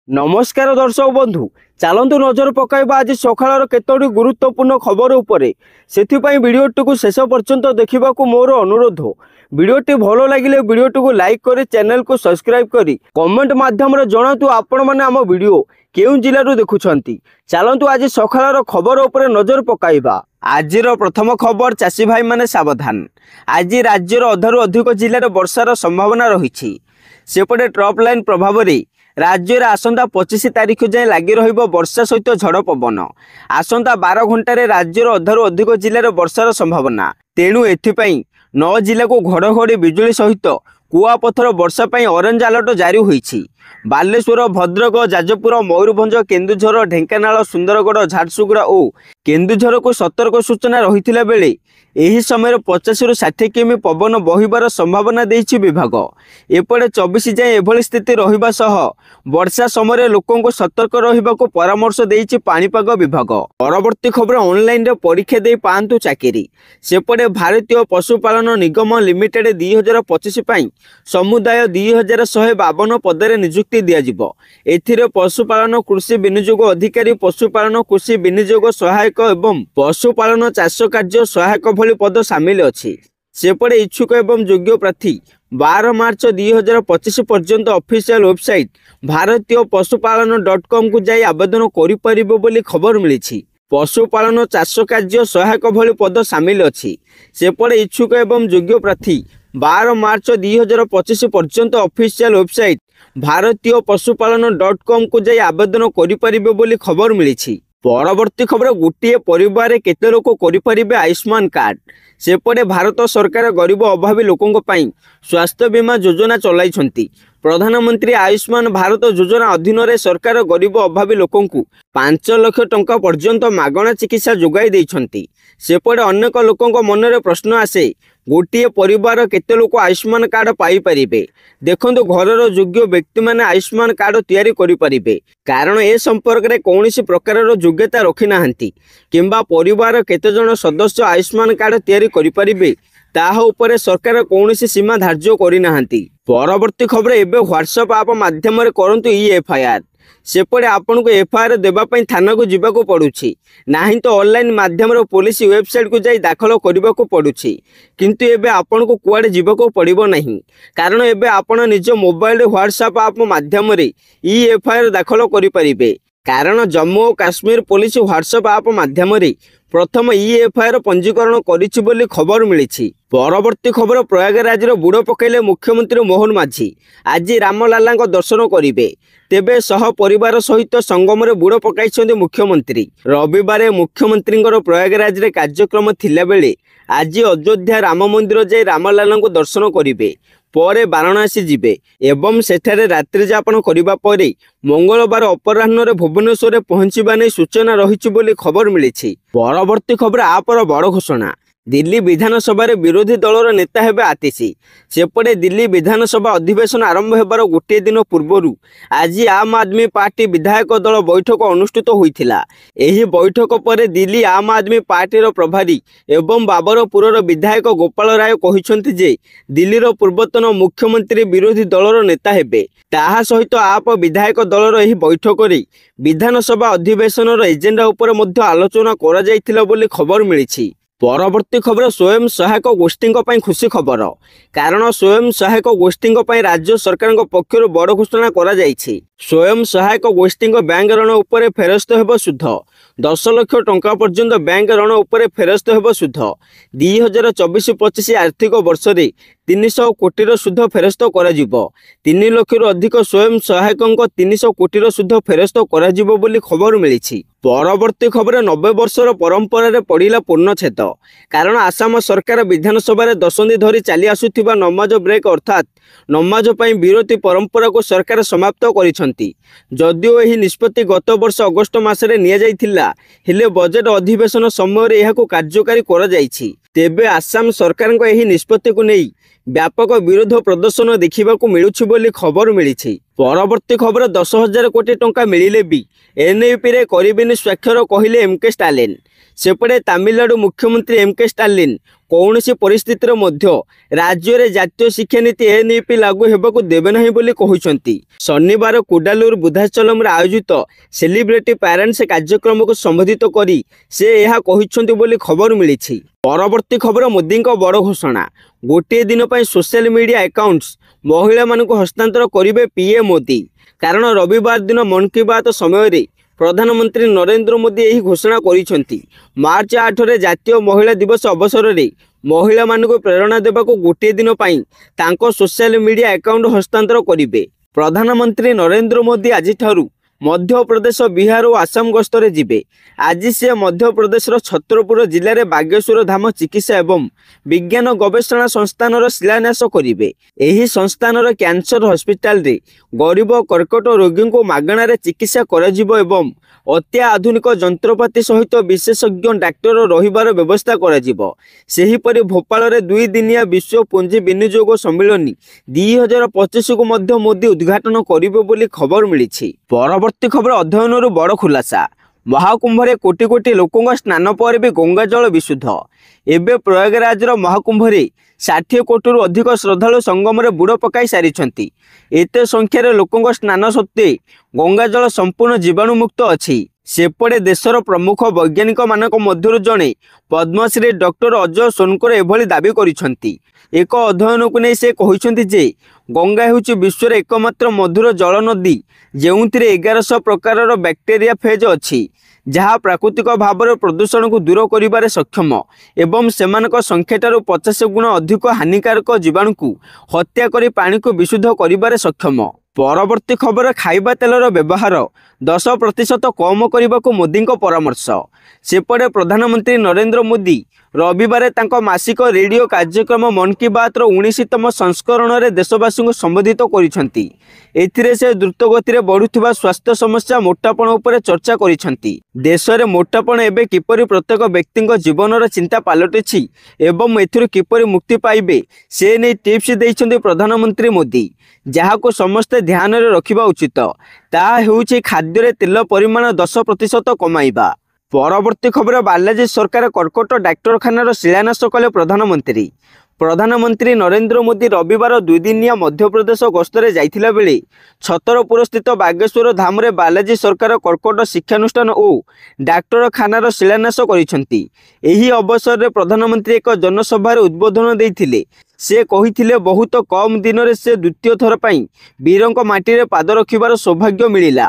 नमस्कार दर्शक बंधु चलतु नजर पकाइबा आज सकाळर केतोटी गुरुत्वपूर्ण खबर उपरे सेथिपाई वीडियोटी को शेष पर्यंत देखा मोर अनुरोध। वीडियोटी भल लगे वीडियोटी को लाइक कर चैनल को सब्सक्राइब करी कमेंट माध्यम जनातु आपण माने आम वीडियो केउ जिल्लारू देखुछंती। चलतु आज सकाळर खबर उपरे नजर पकाइबा। आजिर प्रथम खबर चाषी भाई माने सावधान। आज राज्यर अधारू अधिक जिल्लार वर्षार संभावना रही। सेपटे ट्रप लाइन प्रभाव में राज्य में आसंता 25 तारिख जाए लगी वर्षा सहित झड़ पवन। आसंता 12 घंटे राज्यर अधारू अधिक जिले वर्षार संभावना। तेणु एथिपाई 9 जिला को घड़घड़ी बिजुली सहित कुआपथर वर्षा पाई ऑरेंज अलर्ट जारी होईछि। बालेश्वर, भद्रक, जाजपुर, मयूरभंज, केन्दुझर, ढेंकानाल, सुंदरगढ़, झारसुगुड़ा और केन्दुझर को सतर्क सूचना रही बेले एही समय 50 ରୁ 60 किमी पवन बहिबार संभावना देइछि विभाग। एपटे 24 जाए एभली स्थिति रहिबा सह वर्षा समय लोकों को सतर्क रहिबाको परामर्श देइछि पाणीपाग विभाग। परवर्ती खबर ऑनलाइन रे परीक्षा दे पांतु चाकरी। सेपटे भारतीय पशुपालन निगम लिमिटेड 2025 पाई समुदाय 2152 पदरे नियुक्ति दियाजिबो। एथिरे पशुपालन कृषि विनियोग अधिकारी, पशुपालन कृषि विनियोग सहायक एवं पशुपालन चाष कार्य सहायक भली पद सामिल अछि। सेपटे इच्छुक एवं योग्य प्रार्थी 12 मार्च 2025 पर्यंत ऑफिशियल वेबसाइट भारतीय पशुपालन.com को जाई आवेदन करि परिबो बोली खबर मिलिछि। पशुपालन चाष कार्य सहायक भली पद सामिल अछि। सेपटे इच्छुक एवं योग्य प्रार्थी 12 मार्च 2025 पर्यंत ऑफिशियल वेबसाइट भारतीय पशुपालन.com को जाई आवेदन करि परिबो बोली खबर मिलिछि। परवर्ती खबर गोटे परिवार केते लोक करिपारिबे आयुष्मान कार्ड। सेपटे भारत सरकार गरीब अभावी लोकों पाई स्वास्थ्य बीमा योजना चलाइछंती। प्रधानमंत्री आयुष्मान भारत योजना अधीन रे सरकार गरीब अभावी लोकों को 5 लाख टंका पर्यंत मागणा चिकित्सा जोगाई देइछंती। सेपटे अनेक लोकों मन रे प्रश्न आसे गोटे परिवार केते लोक आयुष्मान कार्ड पाई परिबे। देखंतु घरर योग्य व्यक्ति माने आयुष्मान कार्ड तैयारी करि परिबे, कारण ए संपर्क रे कौनसी प्रकारर योग्यता रखि नाहंती किंबा परिवार केते जण सदस्य आयुष्मान कार्ड तैयारी करि परिबे ताहा उपरे सरकार कौनसी सीमा धार्य करि नाहंती। परवर्ती खबर एबे व्हाट्सएप आप माध्यम रे करंतु एफआईआर। सेपटे आपन को एफआईआर देबा पई थाना को जिबा को पडुछि, नाही तो ऑनलाइन माध्यम रे पुलिस वेबसाइट को जाई दाखल करबा को पडुछि। किंतु एबे आपन को कुआडे जिबा को पड़िबो नहीं, कारण एबे आपन निज मोबाइल रे व्हाट्सएप आप माध्यम रे एफआईआर दाखल करि परिबे। कारण जम्मू और काश्मीर पुलिस व्हाट्सएप आप माध्यम रे प्रथम एफआईआर पंजीकरण करिछि बोली खबर मिलिछि। परवर्ती खबर प्रयागराज बुड़ पकैले मुख्यमंत्री मोहन माझी। आज रामलाला दर्शन करिवे, तेबे सह परिवार सहित संगम रे बुड़ पकाइछन्ति मुख्यमंत्री। रविवार मुख्यमंत्री प्रयागराज रे कार्यक्रम थिला बेले आज अयोध्या राम मंदिर जाई रामलाला दर्शन करिवे, परे वाराणसी जिबे एवं सेठारे रात्रि जापन करिबा परे मंगलवार अपराह्न रे भुवनेश्वर पहुंचीबा नै सूचना रहिछि बोली खबर मिलिछि। परवर्ती खबर आपर बड़ घोषणा। दिल्ली विधानसभा रे विरोधी दलर नेता हेबे आतिशी। सेपटे दिल्ली विधानसभा अधिवेशन आरंभ हेबार गोटे दिन पूर्वरु आज आम आदमी पार्टी विधायक दल बैठक अनुष्ठित होइथिला। एही बैठक परे दिल्ली आम आदमी पार्टीर प्रभारी एवं बाबरपुरर विधायक गोपाल राय कहिसंति जे दिल्लीर पूर्वतन मुख्यमंत्री विरोधी दलर नेता हेबे। ताहा सहित आप विधायक दलर एही बैठक रे विधानसभा अधिवेशनर एजेंडा उपर मध्य आलोचना करा जायथिला बोली खबर मिलिछि। परवर्ती खबर स्वयं सहायक गोष्ठी खुशी खबर, कारण स्वयं सहायक गोष्ठी राज्य सरकार पक्षर बड़ घोषणा करा जायछि। स्वयं सहायक गोष्ठी बैंक ऋण उपरे फेरस्त हेब सुध। 10 लाख टंका पर्यंत बैंक ऋण उपरे फेरस्त हेब सुध। 2024-25 आर्थिक वर्ष रे 300 कोटी सुध फेरस्त करा जिवो। 3 लाख रु अधिक स्वयं सहायक 300 कोटी सुध फेरस्त करा जिवो बोली खबर मिलिछि। परवर्ती खबर 90 वर्षर परंपरा रे पड़िला पूर्णछेद, कारण आसाम सरकार विधानसभा रे दशंधि धरी चली आसुथिबा नमाज ब्रेक अर्थात नमाज पई विरति परंपरा को सरकार समाप्त करिसंती। जदिओ एही निष्पत्ति गत वर्ष अगस्त मासरे निया जाइथिला, हेले बजेट अधिवेशन समय रे एहाको कार्यकारी करा जाइछि। तेबे आसाम सरकार को एही निष्पत्ति को नहीं व्यापक विरोध प्रदर्शन देखा मिलुछि बोली खबर मिलिछि। परवर्ती खबर 10,000 कोटी टंका मिलिले भी एनईपी रे करिबेनी स्वाक्षर कहिले एमके स्टालिन। सेपटे तमिलनाडु मुख्यमंत्री एमके स्टालिन କୌଣସି ପରିସ୍ଥିତିରେ ମଧ୍ୟ ରାଜ୍ୟରେ ଜାତୀୟ ଶିକ୍ଷାନୀତି ଏନ୍ଇପି ଲାଗୁ ହେବାକୁ ଦେବେ ନାହିଁ ବୋଲି କହିଛନ୍ତି। ଶନିବାର କୁଡାଲୁର ବୁଦ୍ଧାଚଲମରେ ଆୟୋଜିତ ସେଲିବ୍ରିଟି ପ୍ୟାରେଣ୍ଟସ୍ କାର୍ଯ୍ୟକ୍ରମକୁ ସମ୍ବୋଧିତ କରି ସେ ଏହା କହିଛନ୍ତି ବୋଲି ଖବର ମିଳିଛି। ପରବର୍ତ୍ତୀ ଖବର, ମୋଦିଙ୍କ ବଡ଼ ଘୋଷଣା। ଗୋଟିଏ ଦିନ ପାଇଁ ସୋସିଆଲ ମିଡ଼ିଆ ଆକାଉଣ୍ଟସ୍ ମହିଳାମାନଙ୍କୁ ହସ୍ତାନ୍ତର କରିବେ ପିଏମ୍ ମୋଦି। କାରଣ ରବିବାର ଦିନ ମନ୍ କି ବାତ୍ ସମୟରେ ପ୍ରଧାନମନ୍ତ୍ରୀ ନରେନ୍ଦ୍ର ମୋଦି ଏହି ଘୋଷଣା କରିଛନ୍ତି। ମାର୍ଚ୍ଚ 8ରେ ଜାତୀୟ ମହିଳା ଦିବସ ଅବସରରେ ମହିଳାମାନଙ୍କୁ ପ୍ରେରଣା ଦେବାକୁ ଗୋଟିଏ ଦିନ ପାଇଁ ତାଙ୍କ ସୋସିଆଲ ମିଡ଼ିଆ ଆକାଉଣ୍ଟ ହସ୍ତାନ୍ତର କରିବେ। ପ୍ରଧାନମନ୍ତ୍ରୀ ନରେନ୍ଦ୍ର ମୋଦି ଆଜିଠାରୁ ମଧ୍ୟପ୍ରଦେଶ, ବିହାର ଓ ଆସାମ ଗସ୍ତରେ ଯିବେ। ଆଜି ସେ ମଧ୍ୟପ୍ରଦେଶର ଛତ୍ରପୁର ଜିଲ୍ଲାରେ ବାଗେଶ୍ୱର ଧାମ ଚିକିତ୍ସା ଏବଂ ବିଜ୍ଞାନ ଗବେଷଣା ସଂସ୍ଥାନର ଶିଳାନ୍ୟାସ କରିବେ। ଏହି ସଂସ୍ଥାନର କ୍ୟାନ୍ସର ହସ୍ପିଟାଲରେ ଗରିବ କର୍କଟ ରୋଗୀଙ୍କୁ ମାଗଣାରେ ଚିକିତ୍ସା କରାଯିବ ଏବଂ ଅତ୍ୟାଧୁନିକ ଯନ୍ତ୍ରପାତି ସହିତ ବିଶେଷଜ୍ଞ ଡାକ୍ତର ରହିବାର ବ୍ୟବସ୍ଥା କରାଯିବ। ସେହିପରି ଭୋପାଳରେ 2 ଦିନିଆ ବିଶ୍ୱ ପୁଞ୍ଜି ବିନିଯୋଗ ସମ୍ମିଳନୀ 2025କୁ ମଧ୍ୟ ମୋଦି ଉଦ୍ଘାଟନ କରିବେ ବୋଲି ଖବର ମିଳିଛି। ପରବର୍ତ୍ତୀ ଖବର, ଅଧ୍ୟୟନରୁ ବଡ଼ ଖୁଲାସା। ମହାକୁମ୍ଭରେ କୋଟି କୋଟି ଲୋକଙ୍କ ସ୍ନାନ ପରେ ବି ଗଙ୍ଗା ଜଳ ବିଶୁଦ୍ଧ। ଏବେ ପ୍ରୟାଗରାଜର ମହାକୁମ୍ଭରେ 60 କୋଟିରୁ ଅଧିକ ଶ୍ରଦ୍ଧାଳୁ ସଙ୍ଗମରେ ବୁଡ଼ ପକାଇ ସାରିଛନ୍ତି। ଏତେ ସଂଖ୍ୟାରେ ଲୋକଙ୍କ ସ୍ନାନ ସତ୍ତ୍ୱେ ଗଙ୍ଗା ଜଳ ସମ୍ପୂର୍ଣ୍ଣ ଜୀବାଣୁମୁକ୍ତ ଅଛି। ସେପଟେ ଦେଶର ପ୍ରମୁଖ ବୈଜ୍ଞାନିକମାନଙ୍କ ମଧ୍ୟରୁ ଜଣେ ପଦ୍ମଶ୍ରୀ ଡକ୍ଟର ଅଜୟ ସୋନକର ଏଭଳି ଦାବି କରିଛନ୍ତି। ଏକ ଅଧ୍ୟୟନକୁ ନେଇ ସେ କହିଛନ୍ତି ଯେ ଗଙ୍ଗା ହେଉଛି ବିଶ୍ୱର ଏକମାତ୍ର ମଧୁର ଜଳ ନଦୀ ଯେଉଁଥିରେ 1100 ପ୍ରକାରର ବ୍ୟାକ୍ଟେରିଆ ଫେଜ୍ ଅଛି, ଯାହା ପ୍ରାକୃତିକ ଭାବରେ ପ୍ରଦୂଷଣକୁ ଦୂର କରିବାରେ ସକ୍ଷମ ଏବଂ ସେମାନଙ୍କ ସଂଖ୍ୟାଠାରୁ 50 ଗୁଣ ଅଧିକ ହାନିକାରକ ଜୀବାଣୁକୁ ହତ୍ୟା କରି ପାଣିକୁ ବିଶୁଦ୍ଧ କରିବାରେ ସକ୍ଷମ। ପରବର୍ତ୍ତୀ ଖବର, ଖାଇବା ତେଲର ବ୍ୟବହାର 10% କମ୍ କରିବାକୁ ମୋଦିଙ୍କ ପରାମର୍ଶ। ସେପଟେ ପ୍ରଧାନମନ୍ତ୍ରୀ ନରେନ୍ଦ୍ର ମୋଦି ରବିବାର ତାଙ୍କ ମାସିକ ରେଡିଓ କାର୍ଯ୍ୟକ୍ରମ ମନ୍ କି ବାତ୍ର 19ତମ ସଂସ୍କରଣରେ ଦେଶବାସୀଙ୍କୁ ସମ୍ବୋଧିତ କରିଛନ୍ତି। ଏଥିରେ ସେ ଦ୍ରୁତଗତିରେ ବଢ଼ୁଥିବା ସ୍ୱାସ୍ଥ୍ୟ ସମସ୍ୟା ମୋଟାପଣ ଉପରେ ଚର୍ଚ୍ଚା କରିଛନ୍ତି। ଦେଶରେ ମୋଟାପଣ ଏବେ କିପରି ପ୍ରତ୍ୟେକ ବ୍ୟକ୍ତିଙ୍କ ଜୀବନର ଚିନ୍ତା ପାଲଟିଛି ଏବଂ ଏଥିରୁ କିପରି ମୁକ୍ତି ପାଇବେ ସେ ନେଇ ଟିପ୍ସ ଦେଇଛନ୍ତି ପ୍ରଧାନମନ୍ତ୍ରୀ ମୋଦି, ଯାହାକୁ ସମସ୍ତେ ଧ୍ୟାନରେ ରଖିବା ଉଚିତ। ତାହା ହେଉଛି ଖାଦ୍ୟରେ ତେଲ ପରିମାଣ 10% କମାଇବା। ପରବର୍ତ୍ତୀ ଖବର, ବାଲାଜୀ ସରକାର କର୍କଟ ଡାକ୍ତରଖାନାର ଶିଳାନ୍ୟାସ କଲେ ପ୍ରଧାନମନ୍ତ୍ରୀ। ପ୍ରଧାନମନ୍ତ୍ରୀ ନରେନ୍ଦ୍ର ମୋଦି ରବିବାର 2 ଦିନିଆ ମଧ୍ୟପ୍ରଦେଶ ଗସ୍ତରେ ଯାଇଥିଲା ବେଳେ ଛତରପୁରସ୍ଥିତ ବାଗେଶ୍ୱର ଧାମରେ ବାଲାଜୀ ସରକାର କର୍କଟ ଶିକ୍ଷାନୁଷ୍ଠାନ ଓ ଡାକ୍ତରଖାନାର ଶିଳାନ୍ୟାସ କରିଛନ୍ତି। ଏହି ଅବସରରେ ପ୍ରଧାନମନ୍ତ୍ରୀ ଏକ ଜନସଭାରେ ଉଦ୍ବୋଧନ ଦେଇଥିଲେ। ସେ କହିଥିଲେ, ବହୁତ କମ୍ ଦିନରେ ସେ ଦ୍ୱିତୀୟ ଥର ପାଇଁ ବୀରଙ୍କ ମାଟିରେ ପାଦ ରଖିବାର ସୌଭାଗ୍ୟ ମିଳିଲା।